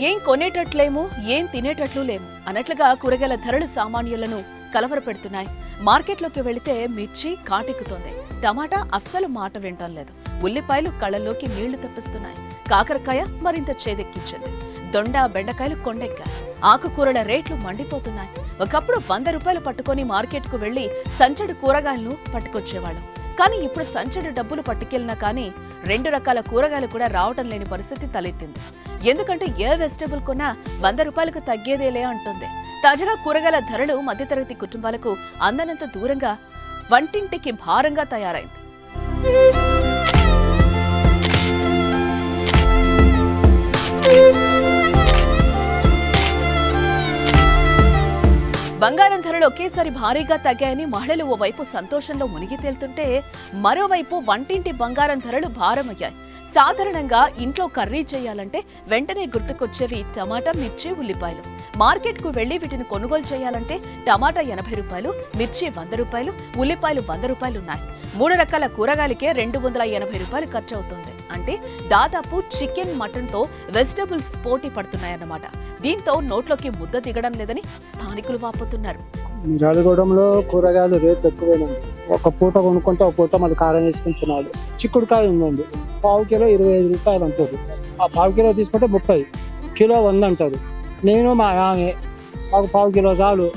ఏం కొనేటట్లేము, ఏం తినేటట్లు లేము అన్నట్లుగా కూరగాయల ధరలు సామాన్యులను కలవరపెడుతున్నాయి. మార్కెట్లోకి వెళితే మిర్చి కాటెక్కుతోంది, టమాటా అస్సలు మాట వినటం లేదు, ఉల్లిపాయలు కళ్ళల్లోకి నీళ్లు తెప్పిస్తున్నాయి, కాకరకాయ మరింత చేదెక్కించింది, దొండ బెండకాయలు కొండెక్కాయి, ఆకుకూరల రేట్లు మండిపోతున్నాయి. ఒకప్పుడు 100 రూపాయలు పట్టుకొని మార్కెట్కు వెళ్లి సంచడు కూరగాయలను పట్టుకొచ్చేవాళ్ళం. కానీ ఇప్పుడు సంచడు డబ్బులు పట్టుకెళ్ళినా కానీ 2 రకాల కూరగాయలు కూడా రావటం లేని పరిస్థితి తలెత్తింది. ఎందుకంటే ఏ వెజిటబుల్ కొన్నా 100 రూపాయలకు తగ్గేదేలే అంటుంది. తాజాగా కూరగాయల ధరలు మధ్యతరగతి కుటుంబాలకు అందనంత దూరంగా, వంటింటికి భారంగా తయారైంది. బంగారం ధరలు ఒకేసారి భారీగా తగ్గాయని మహిళలు ఓవైపు సంతోషంలో మునిగి తేలుతుంటే, మరోవైపు వంటింటి బంగారం ధరలు భారమయ్యాయి. సాధారణంగా ఇంట్లో కర్రీ చేయాలంటే వెంటనే గుర్తుకొచ్చేవి టమాటా, మిర్చి, ఉల్లిపాయలు. మార్కెట్కు వెళ్లి వీటిని కొనుగోలు చేయాలంటే టమాటా 80 రూపాయలు, మిర్చి 100 రూపాయలు, ఉల్లిపాయలు 100 రూపాయలున్నాయి. 3 రకాల కూరగాయలకే 280 రూపాయలు ఖర్చు అవుతుంది. అంటే దాదాపు చికెన్, మటన్ తో వెజిటబుల్స్ పోటీ పడుతున్నాయన్నమాట. దీంతో నోట్లోకి ముద్ద దిగడం లేదని స్థానికులు వాపోతున్నారు. మిర్యాలగూడెంలో కూరగాయలు రేట్లు ఎక్కువేనండి. ఒక పూట కొనుక్కుంటే ఒక పూట మళ్ళీ కారం వేసుకుని తినాలి. చిక్కుడుకాయ ఉందండి, పావు కిలో 25 రూపాయలు అంటారు. ఆ పావు కిలో తీసుకుంటే 30, కిలో 100 అంటారు. నేను మా ఆమె మాకు పావు కిలో చాలు.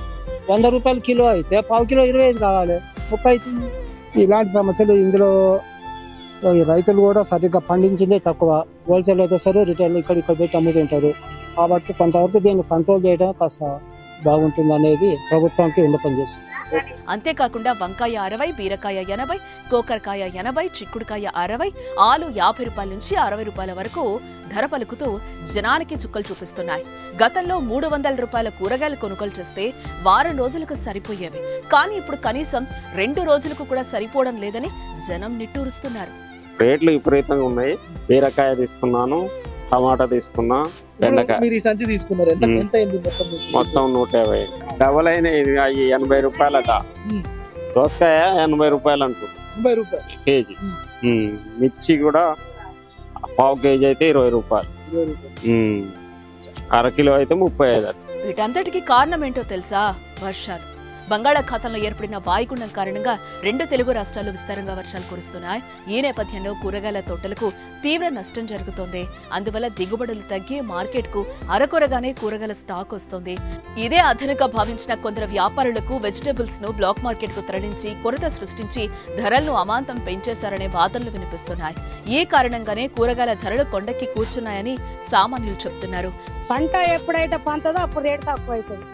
100 రూపాయలు కిలో అయితే పావు కిలో 25 కావాలి, 30 అవుతుంది. ఇలాంటి సమస్యలు ఇందులో రైతులు కూడా సరిగ్గా పండించిందే తక్కువ. హోల్సేల్ అయితే సరే, రిటైల్ ఇక్కడ పెట్టి అమ్ముతుంటారు. కాబట్టి కొంతవరకు దీన్ని కంట్రోల్ చేయడం కాస్త బాగుంటుంది అనేది ప్రభుత్వానికి పనిచేస్తుంది. అంతేకాకుండా వంకాయ 60, బీరకాయ 80, కోకరకాయ 80, చిక్కుడుకాయ 60, ఆలు 50 రూపాయల నుంచి 60 రూపాయల వరకు ధర పలుకుతూ జనానికి చుక్కలు చూపిస్తున్నాయి. గతంలో 300 రూపాయల కూరగాయలు కొనుగోలు చేస్తే వారం రోజులకు సరిపోయేవి. కానీ ఇప్పుడు కనీసం 2 రోజులకు కూడా సరిపోవడం లేదని జనం నిట్టూరుస్తున్నారు. రేట్లు విపరీతంగా ఉన్నాయి. బీరకాయ తీసుకున్నాను, టమాటా తీసుకున్నా, బెండకాయ మొత్తం 150. డబల్ అయిన 80 రూపాయలట. దోసకాయ 80 రూపాయలు అంటారు కేజీ. మిర్చి కూడా పావు కేజీ అయితే 20 రూపాయలు, అరకిలో అయితే 35. వీటంతటికి కారణం ఏంటో తెలుసా? వర్షాలు. బంగాళాఖాతంలో ఏర్పడిన వాయుగుండం కారణంగా 2 తెలుగు రాష్ట్రాల్లో విస్తారంగా వర్షాలు కురుస్తున్నాయి. ఈ నేపథ్యంలో కూరగాయల తోటలకు తీవ్ర నష్టం జరుగుతోంది. అందువల్ల దిగుబడులు తగ్గి మార్కెట్కు అరకొరగానే కూరగాయల స్టాక్ వస్తోంది. ఇదే అదనుగా భావించిన కొందరు వ్యాపారులకు వెజిటబుల్స్ ను బ్లాక్ మార్కెట్ కు తరలించి కొరత సృష్టించి ధరలను అమాంతం పెంచేశారనే వాదనలు వినిపిస్తున్నాయి. ఈ కారణంగానే కూరగాయల ధరలు కొండెక్కి కూర్చున్నాయని సామాన్యులు చెబుతున్నారు. పంట ఎప్పుడైతే పంతదో అప్పుడు రేటు తక్కువ అవుతుంది.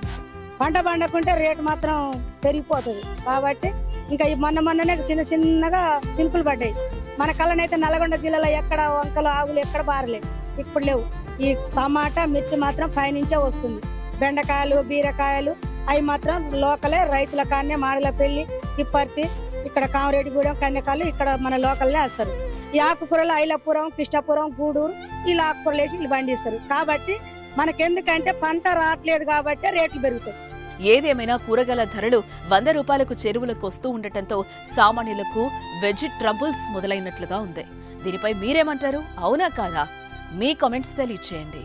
పంట పండకుంటే రేటు మాత్రం పెరిగిపోతుంది. కాబట్టి ఇంకా మొన్ననే చిన్నగా చినుకులు పడ్డాయి. మన కళ్ళనైతే నల్గొండ జిల్లాలో ఎక్కడ వంకలు, ఆవులు ఎక్కడ బారలేవు, ఇప్పుడు లేవు. ఈ టమాటా, మిర్చి మాత్రం పైనుంచే వస్తుంది. బెండకాయలు, బీరకాయలు అవి మాత్రం లోకలే, రైతుల కాన్నే, మాడలపల్లి, తిప్పర్తి, ఇక్కడ కామరెడ్డిగూడెం, కన్యకాలు ఇక్కడ మన లోకల్నే వేస్తారు. ఈ ఆకుకూరలు ఐలాపురం, కృష్ణాపురం, గూడూరు ఇలా ఆకుకూరలు వేసి వీళ్ళు పండిస్తారు. కాబట్టి మనకెందుకంటే పంట రావట్లేదు కాబట్టి రేట్లు పెరుగుతాయి. ఏదేమైనా కూరగాయల ధరలు 100 రూపాయలకు చెరువులకు వస్తూ ఉండటంతో సామాన్యులకు వెజిటబుల్స్ మొదలైనట్లుగా ఉంది. దీనిపై మీరేమంటారు? అవునా కాదా? మీ కామెంట్స్ తెలియచేయండి.